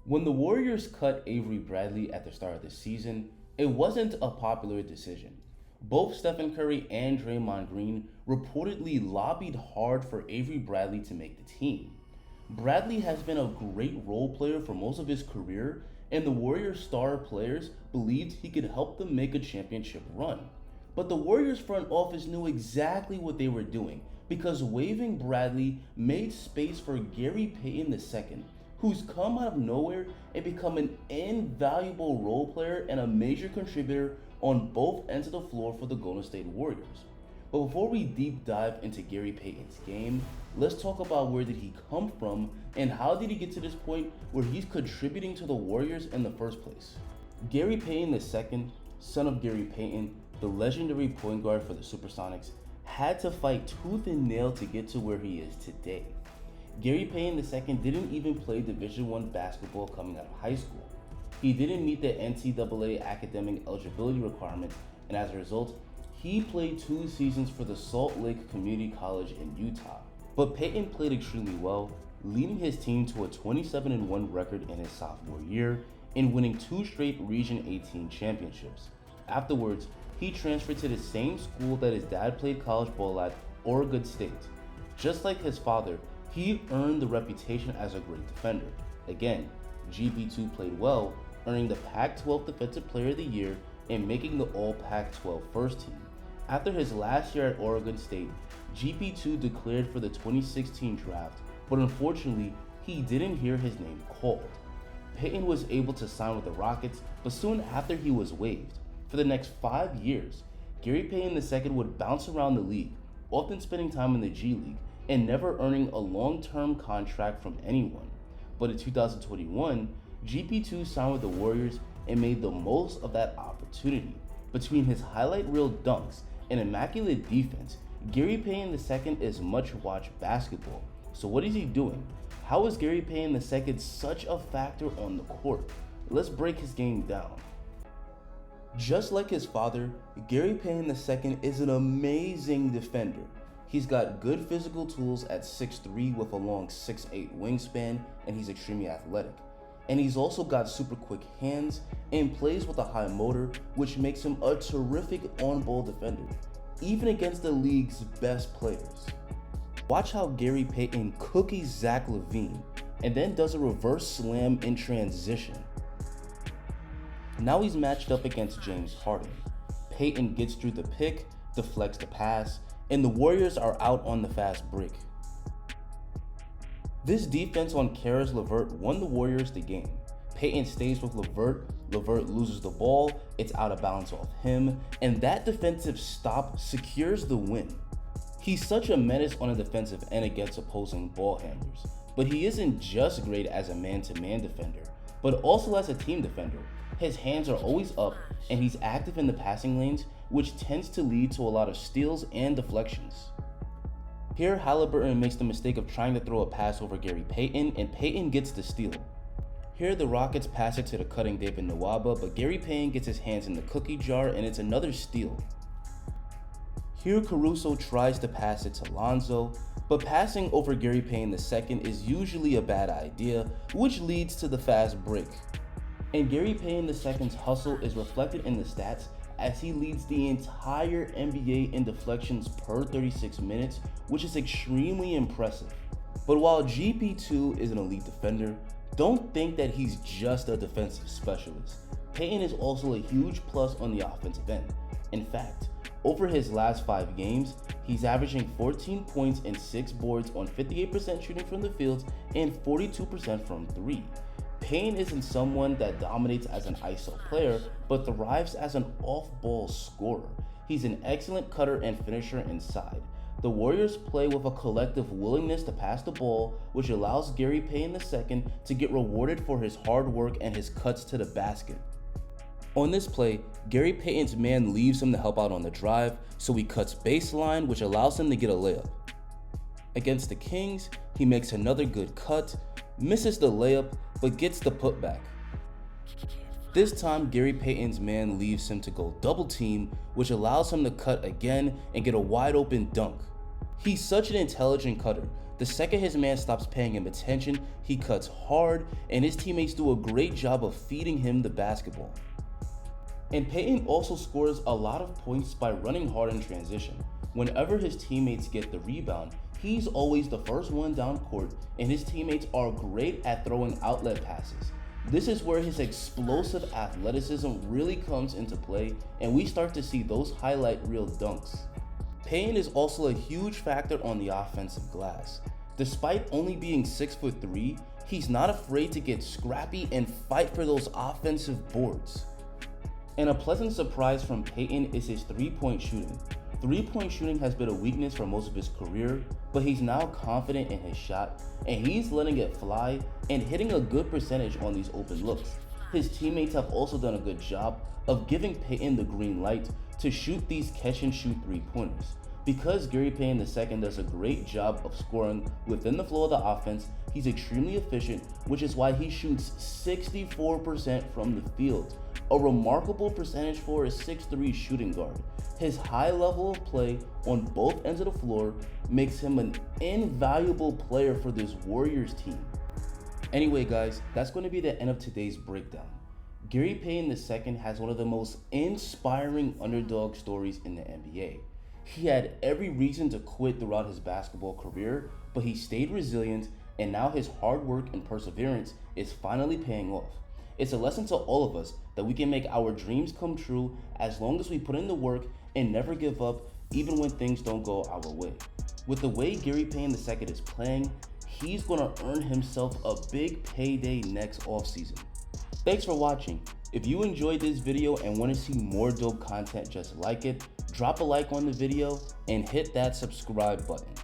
When the Warriors cut Avery Bradley at the start of the season, it wasn't a popular decision. Both Stephen Curry and Draymond Green reportedly lobbied hard for Avery Bradley to make the team. Bradley has been a great role player for most of his career, and the Warriors' star players believed he could help them make a championship run. But the Warriors front office knew exactly what they were doing because waiving Bradley made space for Gary Payton II, who's come out of nowhere and become an invaluable role player and a major contributor on both ends of the floor for the Golden State Warriors. But before we deep dive into Gary Payton's game, let's talk about where did he come from and how did he get to this point where he's contributing to the Warriors in the first place. Gary Payton II, son of Gary Payton, the legendary point guard for the Supersonics, had to fight tooth and nail to get to where he is today. Gary Payton II didn't even play Division I basketball coming out of high school. He didn't meet the NCAA academic eligibility requirements, and as a result, he played 2 seasons for the Salt Lake Community College in Utah. But Payton played extremely well, leading his team to a 27-1 record in his sophomore year and winning 2 straight Region 18 championships. Afterwards, he transferred to the same school that his dad played college ball at, Oregon State. Just like his father, he earned the reputation as a great defender. Again, GP2 played well, earning the Pac-12 Defensive Player of the Year and making the All-Pac-12 first team. After his last year at Oregon State, GP2 declared for the 2016 draft, but unfortunately, he didn't hear his name called. Payton was able to sign with the Rockets, but soon after he was waived. For the next 5 years, Gary Payton II would bounce around the league, often spending time in the G League, and never earning a long-term contract from anyone. But in 2021, GP2 signed with the Warriors and made the most of that opportunity. Between his highlight reel dunks and immaculate defense, Gary Payton II is much-watched basketball. So what is he doing? How is Gary Payton II such a factor on the court? Let's break his game down. Just like his father, Gary Payton II is an amazing defender. He's got good physical tools at 6'3" with a long 6'8" wingspan, and he's extremely athletic. And he's also got super quick hands and plays with a high motor, which makes him a terrific on-ball defender, even against the league's best players. Watch how Gary Payton cookies Zach LaVine and then does a reverse slam in transition. Now he's matched up against James Harden. Payton gets through the pick, deflects the pass, and the Warriors are out on the fast break. This defense on Karis LeVert won the Warriors the game. Payton stays with LeVert, LeVert loses the ball, it's out of bounds off him, and that defensive stop secures the win. He's such a menace on a defensive end against opposing ball handlers, but he isn't just great as a man-to-man defender, but also as a team defender. His hands are always up, and he's active in the passing lanes, which tends to lead to a lot of steals and deflections. Here, Halliburton makes the mistake of trying to throw a pass over Gary Payton, and Payton gets the steal. Here, the Rockets pass it to the cutting David Nwaba, but Gary Payton gets his hands in the cookie jar, and it's another steal. Here, Caruso tries to pass it to Lonzo, but passing over Gary Payton II is usually a bad idea, which leads to the fast break. And Gary Payton II's hustle is reflected in the stats as he leads the entire NBA in deflections per 36 minutes, which is extremely impressive. But while GP2 is an elite defender, don't think that he's just a defensive specialist. Payton is also a huge plus on the offensive end. In fact, over his last 5 games, he's averaging 14 points and 6 boards on 58% shooting from the field and 42% from 3. Payton isn't someone that dominates as an ISO player, but thrives as an off-ball scorer. He's an excellent cutter and finisher inside. The Warriors play with a collective willingness to pass the ball, which allows Gary Payton II to get rewarded for his hard work and his cuts to the basket. On this play, Gary Payton's man leaves him to help out on the drive, so he cuts baseline, which allows him to get a layup. Against the Kings, he makes another good cut, misses the layup, but gets the putback. This time, Gary Payton's man leaves him to go double team, which allows him to cut again and get a wide open dunk. He's such an intelligent cutter The second his man stops paying him attention, he cuts hard, and his teammates do a great job of feeding him the basketball. And Payton also scores a lot of points by running hard in transition. Whenever his teammates get the rebound, he's always the first one down court, and his teammates are great at throwing outlet passes. This is where his explosive athleticism really comes into play, and we start to see those highlight reel dunks. Payton is also a huge factor on the offensive glass. Despite only being 6'3", he's not afraid to get scrappy and fight for those offensive boards. And a pleasant surprise from Payton is his three-point shooting. Three-point shooting has been a weakness for most of his career, but he's now confident in his shot, and he's letting it fly and hitting a good percentage on these open looks. His teammates have also done a good job of giving Payton the green light to shoot these catch-and-shoot three-pointers. Because Gary Payton II does a great job of scoring within the flow of the offense, he's extremely efficient, which is why he shoots 64% from the field, a remarkable percentage for a 6'3" shooting guard. His high level of play on both ends of the floor makes him an invaluable player for this Warriors team. Anyway guys, that's going to be the end of today's breakdown. Gary Payton II has one of the most inspiring underdog stories in the NBA. He had every reason to quit throughout his basketball career, but he stayed resilient, and now his hard work and perseverance is finally paying off. It's a lesson to all of us that we can make our dreams come true as long as we put in the work and never give up, even when things don't go our way. With the way Gary Payton II is playing, he's gonna earn himself a big payday next offseason. Thanks for watching. If you enjoyed this video and want to see more dope content just like it, drop a like on the video and hit that subscribe button.